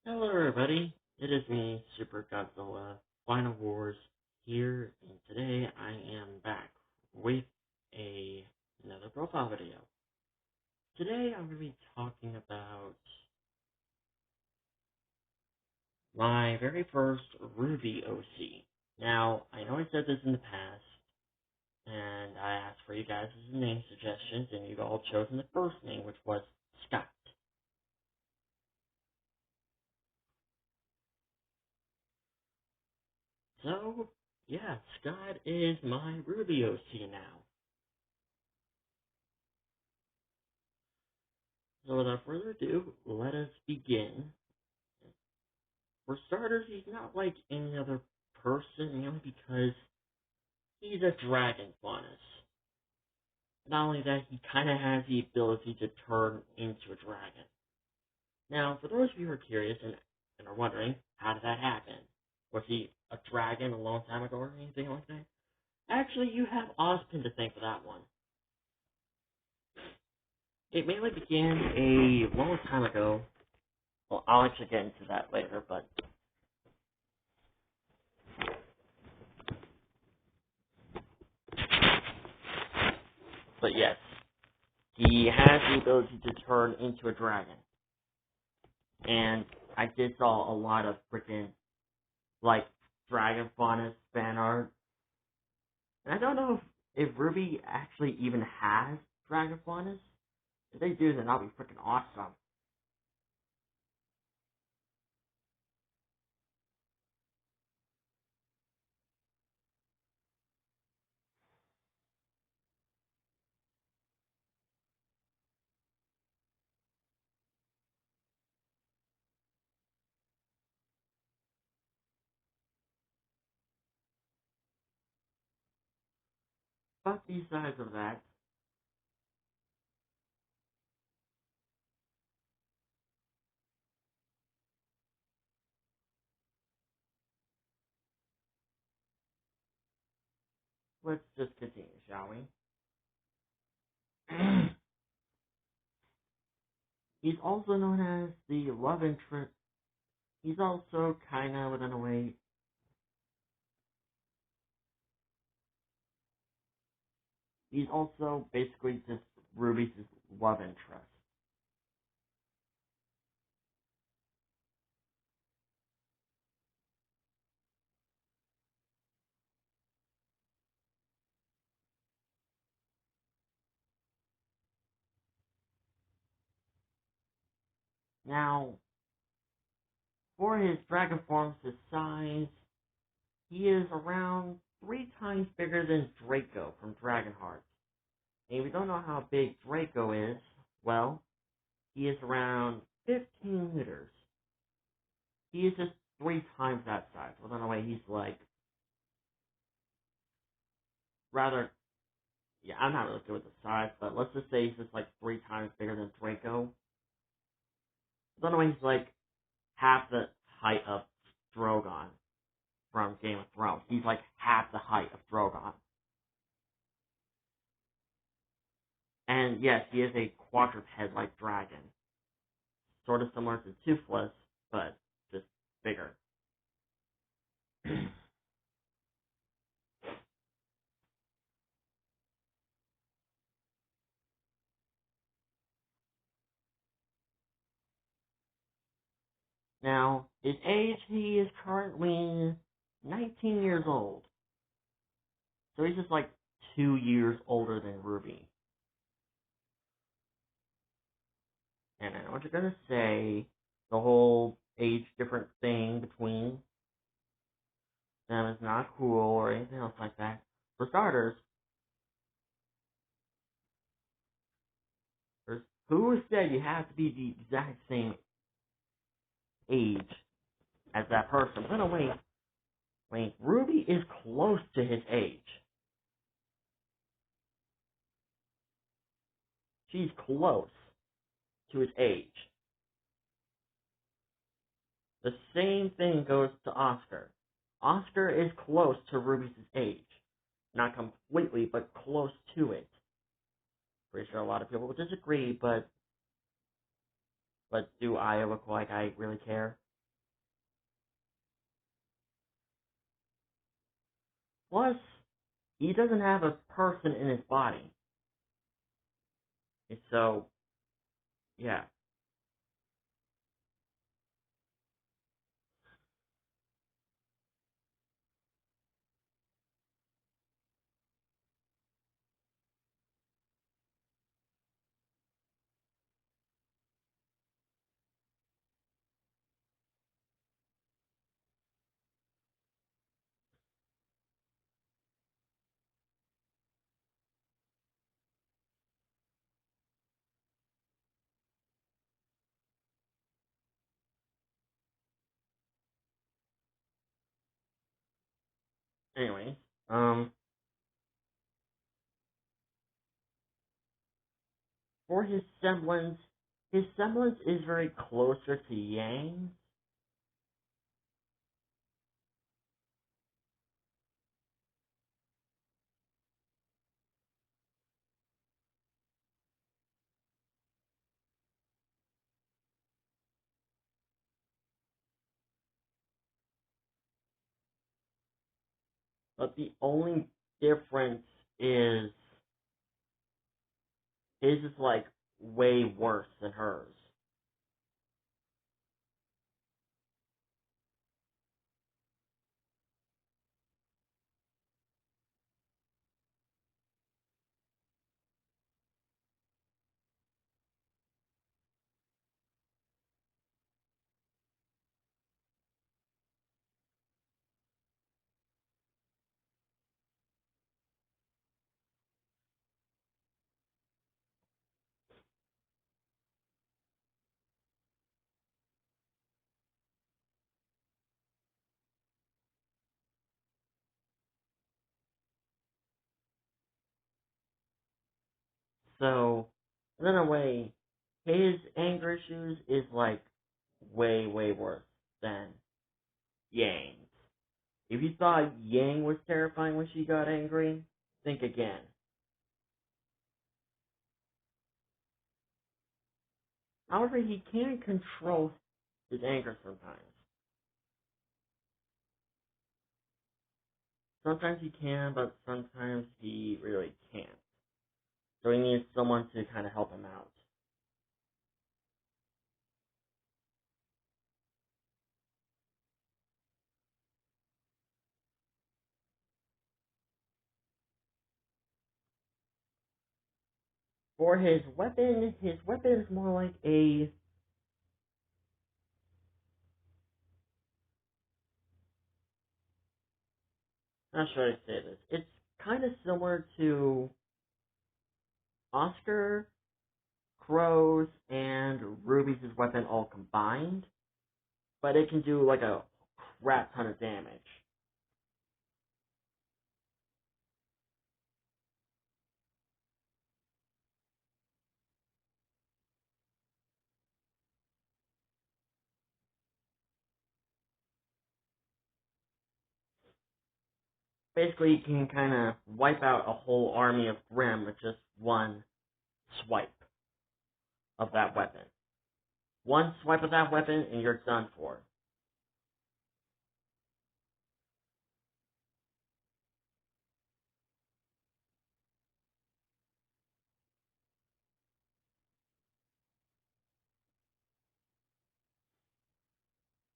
Hello everybody, it is me, Super Godzilla, Final Wars here, and today I am back with another profile video. Today I'm going to be talking about my very first Rwby OC. Now, I know I said this in the past, and I asked for you guys' name suggestions, and you've all chosen the first name, which was Scott. So, yeah, Scott is my Rwby OC now. So without further ado, let us begin. For starters, he's not like any other person, because he's a dragon faunus. Not only that, he kind of has the ability to turn into a dragon. Now, for those of you who are curious and are wondering, how did that happen? Was he a dragon a long time ago or anything like that? Actually, you have Ozpin to thank for that one. It mainly began a long time ago. Well, I'll actually get into that later, but yes, he has the ability to turn into a dragon. And I did saw a lot of freaking, like, dragon faunus fan art. And I don't know if Rwby actually even has dragon faunus. If they do, then that'll be freaking awesome. But besides of that, let's just continue, shall we? He's also known as the love interest. He's also kind of, within a way, he's also basically just Ruby's love interest. Now, for his dragon forms, his size, he is around 3 times bigger than Draco from Dragonheart. And if we don't know how big Draco is, well, he is around 15 meters. He is just 3 times that size. Well, in a way, he's like, rather, yeah, I'm not really good with the size, but let's just say he's just like 3 times bigger than Draco. But in a way, he's like half the height of Drogon from Game of Thrones. He's like half the height of Drogon. And yes, he is a quadruped-like dragon. Sort of similar to Toothless, but just bigger. Now, his age, he is currently 19 years old. So he's just like 2 years older than Rwby. And I know what you're gonna say, the whole age difference thing between them is not cool or anything else like that. For starters, who said you have to be the exact same age as that person? But no, wait, Rwby is close to his age. She's close to his age. The same thing goes to Oscar. Oscar is close to Rwby's age. Not completely, but close to it. Pretty sure a lot of people will disagree, but do I look like I really care? Plus, he doesn't have a person in his body. And so, yeah. Anyways, for his semblance is very closer to Yang, but the only difference is his is like way worse than hers. So, in a way, his anger issues is like way, way worse than Yang's. If you thought Yang was terrifying when she got angry, think again. However, he can control his anger sometimes. Sometimes he can, but sometimes he really can't. So he needs someone to kind of help him out. For his weapon is more like a, how should I say this? It's kind of similar to Oscar, Crow's, and Rwby's weapon all combined, but it can do like a crap ton of damage. Basically, you can kind of wipe out a whole army of Grimm with just one swipe of that weapon. One swipe of that weapon, and you're done for.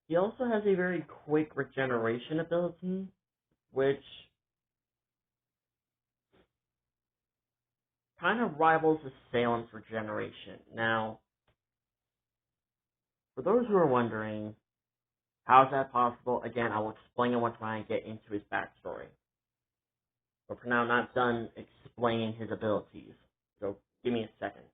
He also has a very quick regeneration ability, which kind of rivals Assailant's regeneration. Now, for those who are wondering, how is that possible? Again, I will explain it once I get into his backstory. But for now, I'm not done explaining his abilities. So, give me a second.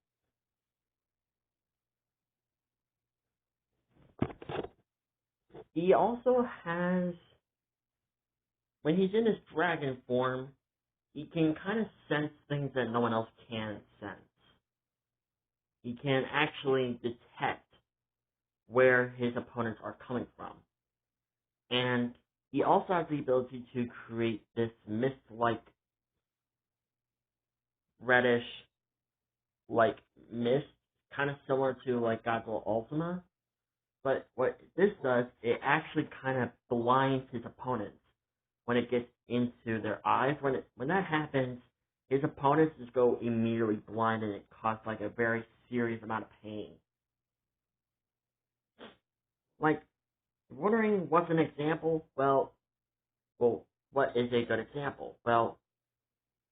He also has, when he's in his dragon form, he can kind of sense things that no one else can sense. He can actually detect where his opponents are coming from. And he also has the ability to create this mist-like, reddish, like mist, kind of similar to like Godzilla Ultima. But what this does, it actually kind of blinds his opponents when it gets into their eyes. When that happens, his opponents just go immediately blind, and it causes like a very serious amount of pain. Like, wondering what's an example? Well, what is a good example? Well,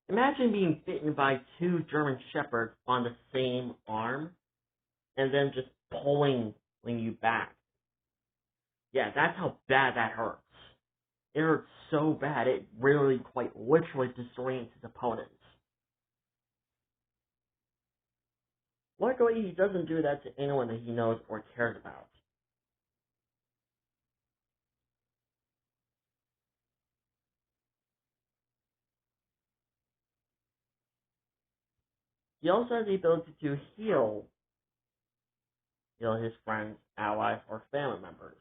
imagine being bitten by two German Shepherds on the same arm, and then just pulling you back. Yeah, that's how bad that hurts. It hurts so bad, it really quite literally disorients his opponents. Luckily, he doesn't do that to anyone that he knows or cares about. He also has the ability to heal his friends, allies, or family members.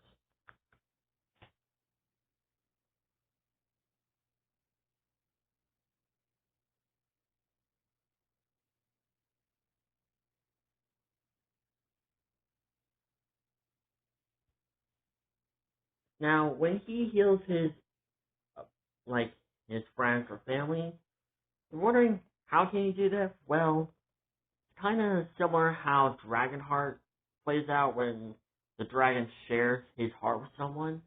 Now, when he heals uh, his friends or family, you're wondering, how can he do this? Well, it's kind of similar how Dragonheart plays out when the dragon shares his heart with someone.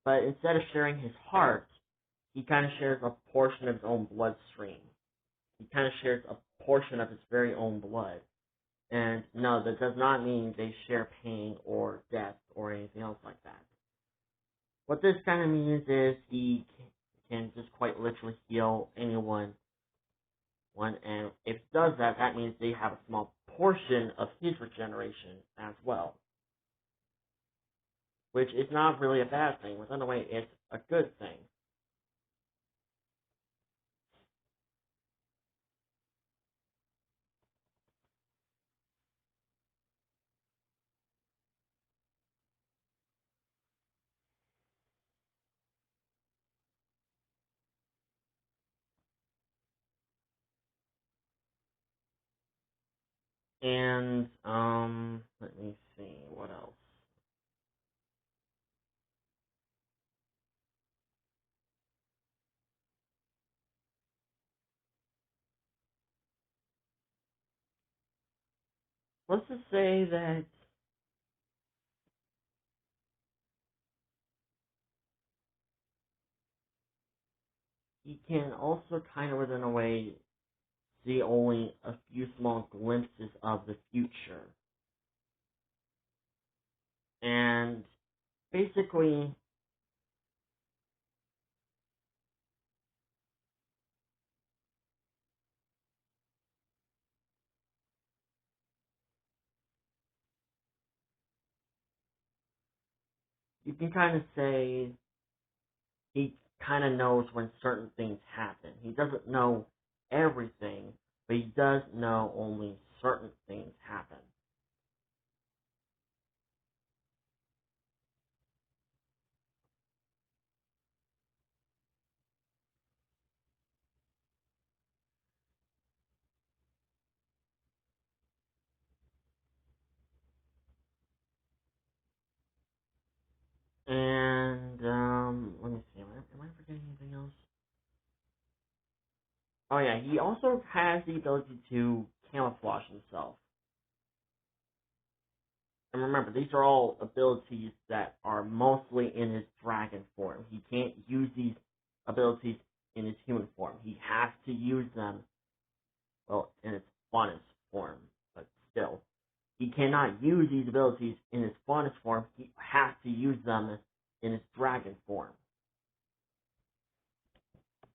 But instead of sharing his heart, he kind of shares a portion of his own bloodstream. He kind of shares a portion of his very own blood. And no, that does not mean they share pain or death or anything else like that. What this kind of means is he can just quite literally heal anyone. And if he does that, that means they have a small portion of his regeneration as well. Which is not really a bad thing. Within a way, it's a good thing. And, let me see, what else? Let's just say that he can also kind of, within a way, see only a few small glimpses of the future. And basically, you can kind of say he kind of knows when certain things happen. He doesn't know everything, but he does know only certain things happen. And, let me see, am I forgetting anything else? Oh yeah, he also has the ability to camouflage himself. And remember, these are all abilities that are mostly in his dragon form. He can't use these abilities in his human form. He has to use them, well, in its faunus form, but still. He cannot use these abilities in his faunus form. He has to use them in his dragon form.